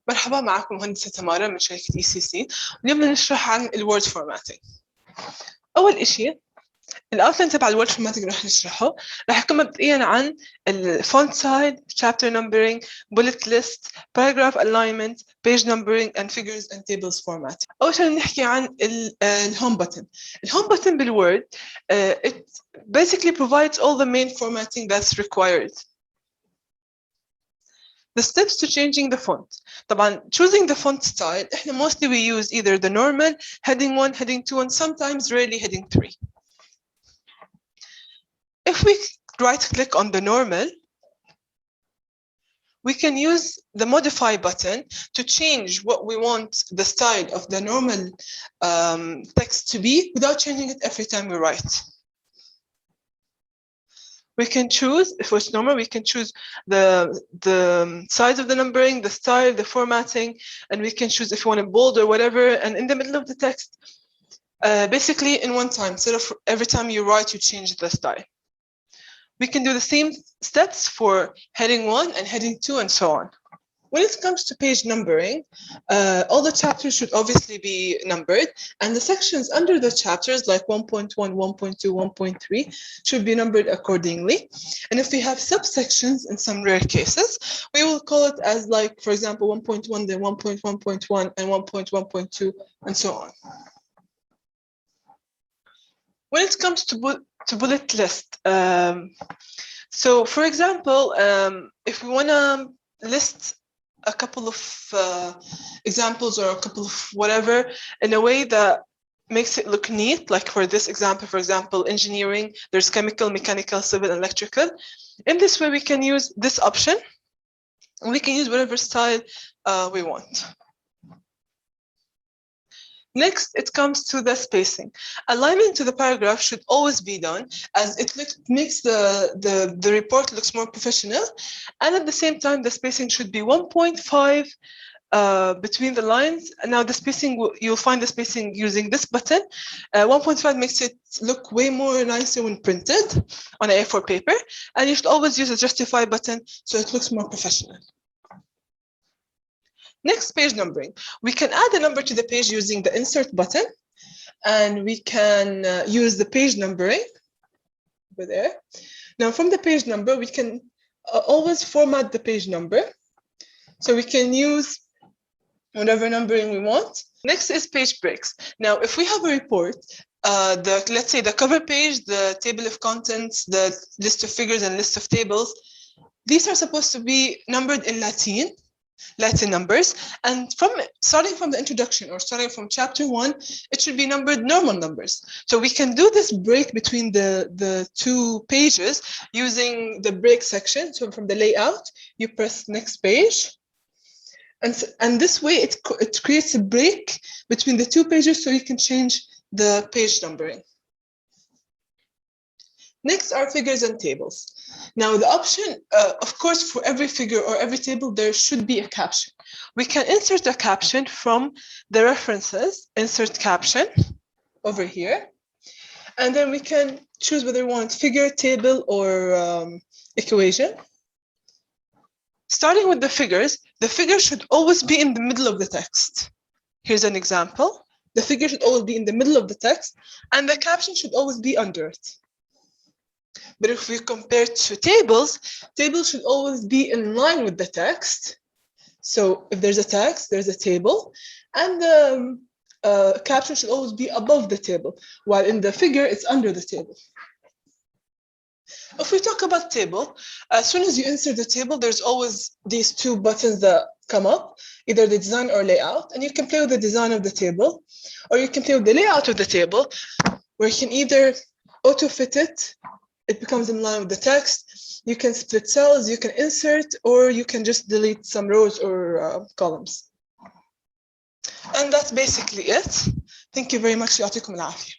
مرحبا، معكم مهندسة تمارا من شركة ECC. اليوم بدنا نشرح عن الوورد فورماتينج. أول إشي الأوتلاين تبع الوورد فورماتينج رح نشرحه. رح يكون مبدئياً عن الفونت سايز، chapter numbering, bullet list, paragraph alignment, page numbering, and figures and tables format. أول شيء نحكي عن الهوم بutton. الهوم button بالوورد it basically provides all the main formatting that's required. The steps to changing the font. طبعا choosing the font style احنا mostly we use either the normal, heading 1, heading 2, and sometimes rarely heading 3. If we right click on the normal, we can use the modify button to change what we want the style of the normal text to be without changing it every time we write. We can choose, if it's normal, we can choose the size of the numbering, the style, the formatting, and we can choose if you want it bold or whatever. And in the middle of the text, basically in one time, instead of every time you write, you change the style. We can do the same steps for heading 1 and heading 2 and so on. When it comes to page numbering, all the chapters should obviously be numbered, and the sections under the chapters, like 1.1, 1.2, 1.3, should be numbered accordingly. And if we have subsections in some rare cases, we will call it as, like, for example, 1.1, then 1.1.1, and 1.1.2, and so on. When it comes to bullet list, so for example, if we want to list a couple of examples or a couple of whatever in a way that makes it look neat, like for this example, for example, engineering, there's chemical, mechanical, civil, electrical. In this way, we can use this option, and we can use whatever style we want. Next, it comes to the spacing. Alignment to the paragraph should always be done, as it makes the report looks more professional. And at the same time, the spacing should be 1.5 between the lines. And now the spacing, you'll find the spacing using this button. 1.5 makes it look way more nicer when printed on an A4 paper. And you should always use the justify button so it looks more professional. Next, page numbering. We can add a number to the page using the insert button, and we can use the page numbering over there. Now, from the page number, we can always format the page number. So we can use whatever numbering we want. Next is page breaks. Now, if we have a report, let's say the cover page, the table of contents, the list of figures and list of tables, these are supposed to be numbered in Latin numbers, and starting from the introduction or starting from chapter 1, it should be numbered normal numbers. So we can do this break between the two pages using the break section. So from the layout, you press next page, and this way it creates a break between the two pages so you can change the page numbering. Next are figures and tables. Now the option, of course, for every figure or every table, there should be a caption. We can insert a caption from the references, insert caption over here. And then we can choose whether we want figure, table, or equation. Starting with the figure should always be in the middle of the text. Here's an example. The figure should always be in the middle of the text, and the caption should always be under it. But if we compare to tables should always be in line with the text. So if there's a text, there's a table, and the caption should always be above the table, while in the figure, it's under the table. If we talk about table, as soon as you insert the table, there's always these two buttons that come up, either the design or layout, and you can play with the design of the table, or you can play with the layout of the table, where you can either auto-fit it becomes in line with the text. You can split cells, you can insert, or you can just delete some rows or columns. And that's basically it. Thank you very much. يعطيكم العافية.